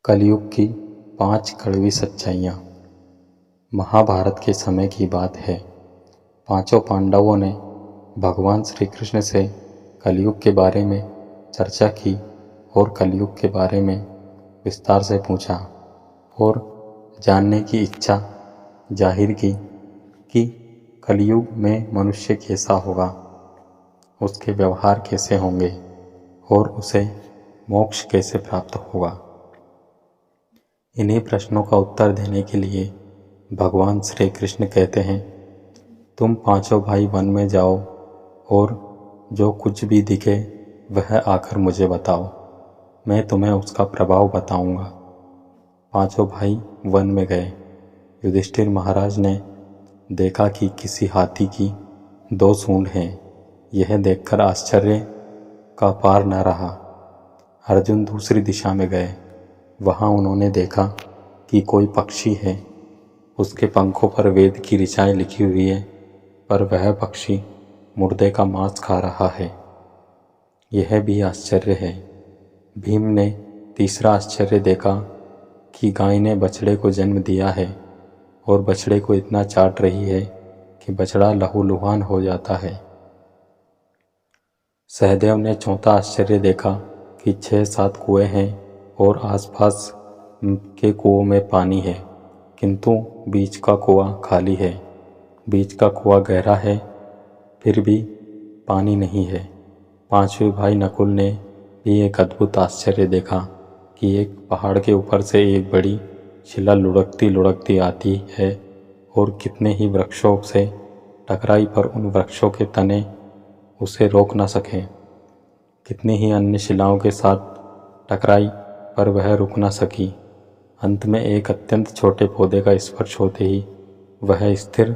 कलयुग की 5 कड़वी सच्चाइयाँ। महाभारत के समय की बात है। पांचों पांडवों ने भगवान श्री कृष्ण से कलयुग के बारे में चर्चा की और कलयुग के बारे में विस्तार से पूछा और जानने की इच्छा जाहिर की कि कलयुग में मनुष्य कैसा होगा, उसके व्यवहार कैसे होंगे और उसे मोक्ष कैसे प्राप्त होगा। इन्हीं प्रश्नों का उत्तर देने के लिए भगवान श्री कृष्ण कहते हैं, तुम पांचों भाई वन में जाओ और जो कुछ भी दिखे वह आकर मुझे बताओ, मैं तुम्हें उसका प्रभाव बताऊंगा। पांचों भाई वन में गए। युधिष्ठिर महाराज ने देखा कि किसी हाथी की 2 सूंड हैं। यह देखकर आश्चर्य का पार न रहा। अर्जुन दूसरी दिशा में गए। वहाँ उन्होंने देखा कि कोई पक्षी है, उसके पंखों पर वेद की ऋचाएँ लिखी हुई है, पर वह पक्षी मुर्दे का मांस खा रहा है। यह भी आश्चर्य है। भीम ने तीसरा आश्चर्य देखा कि गाय ने बछड़े को जन्म दिया है और बछड़े को इतना चाट रही है कि बछड़ा लहूलुहान हो जाता है। सहदेव ने चौथा आश्चर्य देखा कि 6-7 कुएं हैं और आसपास के कुओं में पानी है, किंतु बीच का कुआं खाली है। बीच का कुआं गहरा है, फिर भी पानी नहीं है। पांचवें भाई नकुल ने भी एक अद्भुत आश्चर्य देखा कि एक पहाड़ के ऊपर से एक बड़ी शिला लुढ़कती लुढ़कती आती है और कितने ही वृक्षों से टकराई, पर उन वृक्षों के तने उसे रोक न सके। कितनी ही अन्य शिलाओं के साथ टकराई, पर वह रुक न सकी। अंत में एक अत्यंत छोटे पौधे का स्पर्श होते ही वह स्थिर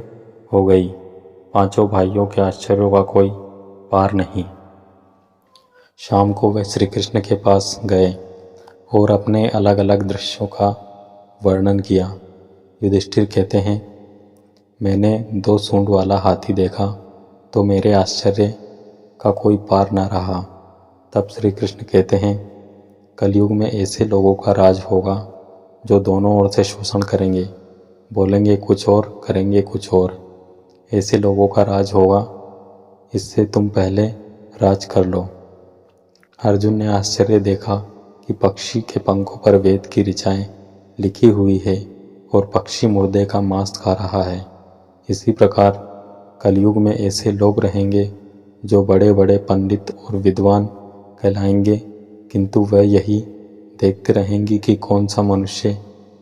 हो गई। पांचों भाइयों के आश्चर्यों का कोई पार नहीं। शाम को वे श्री कृष्ण के पास गए और अपने अलग अलग दृश्यों का वर्णन किया। युधिष्ठिर कहते हैं, मैंने 2 सूंड वाला हाथी देखा तो मेरे आश्चर्य का कोई पार न रहा। तब श्री कृष्ण कहते हैं, कलयुग में ऐसे लोगों का राज होगा जो दोनों ओर से शोषण करेंगे, बोलेंगे कुछ और करेंगे कुछ और। ऐसे लोगों का राज होगा, इससे तुम पहले राज कर लो। अर्जुन ने आश्चर्य देखा कि पक्षी के पंखों पर वेद की ऋचाएँ लिखी हुई है और पक्षी मुर्दे का मांस खा रहा है। इसी प्रकार कलयुग में ऐसे लोग रहेंगे जो बड़े बड़े पंडित और विद्वान कहलाएंगे, किंतु वह यही देखते रहेंगे कि कौन सा मनुष्य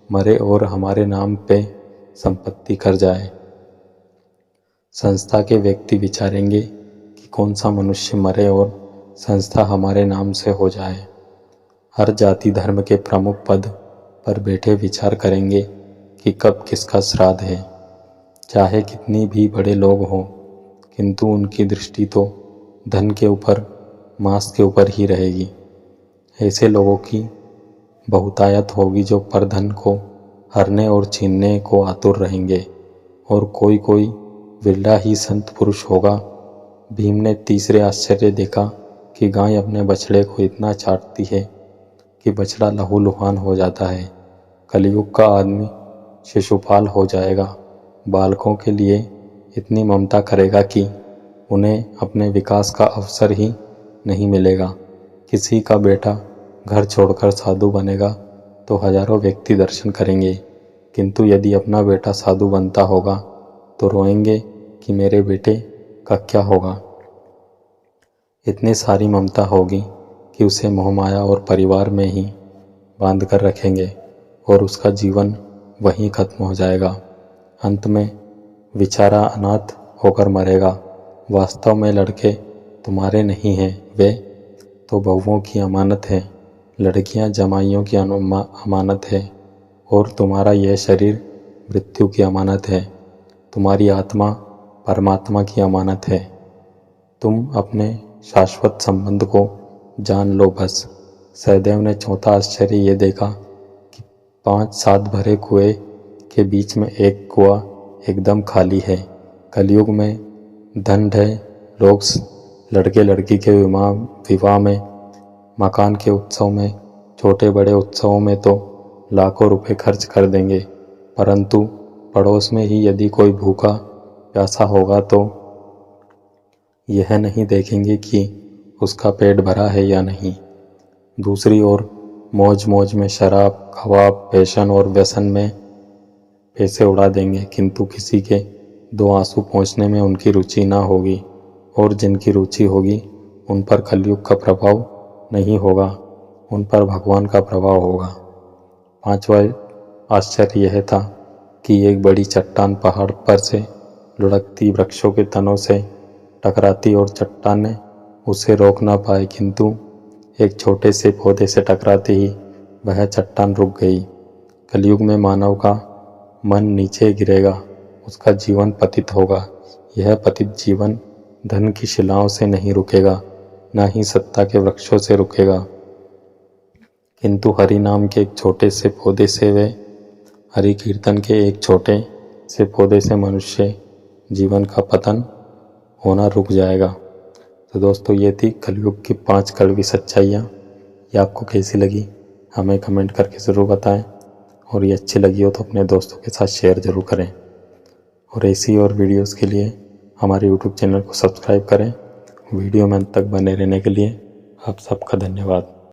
मरे और हमारे नाम पे संपत्ति कर जाए। संस्था के व्यक्ति विचारेंगे कि कौन सा मनुष्य मरे और संस्था हमारे नाम से हो जाए। हर जाति धर्म के प्रमुख पद पर बैठे विचार करेंगे कि कब किसका श्राद्ध है। चाहे कितनी भी बड़े लोग हों, किंतु उनकी दृष्टि तो धन के ऊपर, मांस के ऊपर ही रहेगी। ऐसे लोगों की बहुतायत होगी जो परधन को हरने और छीनने को आतुर रहेंगे, और कोई कोई विरला ही संत पुरुष होगा। भीम ने तीसरे आश्चर्य देखा कि गाय अपने बछड़े को इतना चाटती है कि बछड़ा लहूलुहान हो जाता है। कलयुग का आदमी शिशुपाल हो जाएगा, बालकों के लिए इतनी ममता करेगा कि उन्हें अपने विकास का अवसर ही नहीं मिलेगा। किसी का बेटा घर छोड़कर साधु बनेगा तो हजारों व्यक्ति दर्शन करेंगे, किंतु यदि अपना बेटा साधु बनता होगा तो रोएंगे कि मेरे बेटे का क्या होगा। इतनी सारी ममता होगी कि उसे मोहमाया और परिवार में ही बांध कर रखेंगे और उसका जीवन वहीं खत्म हो जाएगा। अंत में बेचारा अनाथ होकर मरेगा। वास्तव में लड़के तुम्हारे नहीं हैं, वे तो बहुओं की अमानत है। लड़कियां जमाइयों की अमानत है और तुम्हारा यह शरीर मृत्यु की अमानत है। तुम्हारी आत्मा परमात्मा की अमानत है। तुम अपने शाश्वत संबंध को जान लो बस। सहदेव ने चौथा आश्चर्य ये देखा कि 5-7 भरे कुएं के बीच में एक कुआं एकदम खाली है। कलयुग में धन है, लोग लड़के लड़की के विवाह में, मकान के उत्सव में, छोटे बड़े उत्सवों में तो लाखों रुपए खर्च कर देंगे, परंतु पड़ोस में ही यदि कोई भूखा प्यासा होगा तो यह नहीं देखेंगे कि उसका पेट भरा है या नहीं। दूसरी ओर मौज मौज में शराब, खवाब, फैशन और व्यसन में पैसे उड़ा देंगे, किंतु किसी के दो आंसू पहुँचने में उनकी रुचि ना होगी, और जिनकी रुचि होगी उन पर कलयुग का प्रभाव नहीं होगा, उन पर भगवान का प्रभाव होगा। पांचवा आश्चर्य यह था कि एक बड़ी चट्टान पहाड़ पर से लुढ़कती वृक्षों के तनों से टकराती और चट्टानें उसे रोक ना पाए, किंतु एक छोटे से पौधे से टकराते ही वह चट्टान रुक गई। कलयुग में मानव का मन नीचे गिरेगा, उसका जीवन पतित होगा। यह पतित जीवन धन की शिलाओं से नहीं रुकेगा, ना ही सत्ता के वृक्षों से रुकेगा, किंतु हरि नाम के एक छोटे से पौधे से व हरि कीर्तन के एक छोटे से पौधे से मनुष्य जीवन का पतन होना रुक जाएगा। तो दोस्तों, ये थी कलयुग की 5 कड़वी सच्चाइयाँ। ये आपको कैसी लगी हमें कमेंट करके ज़रूर बताएं, और ये अच्छी लगी हो तो अपने दोस्तों के साथ शेयर ज़रूर करें। और ऐसी और वीडियोस के लिए हमारे YouTube चैनल को सब्सक्राइब करें। वीडियो में अंत तक बने रहने के लिए आप सबका धन्यवाद।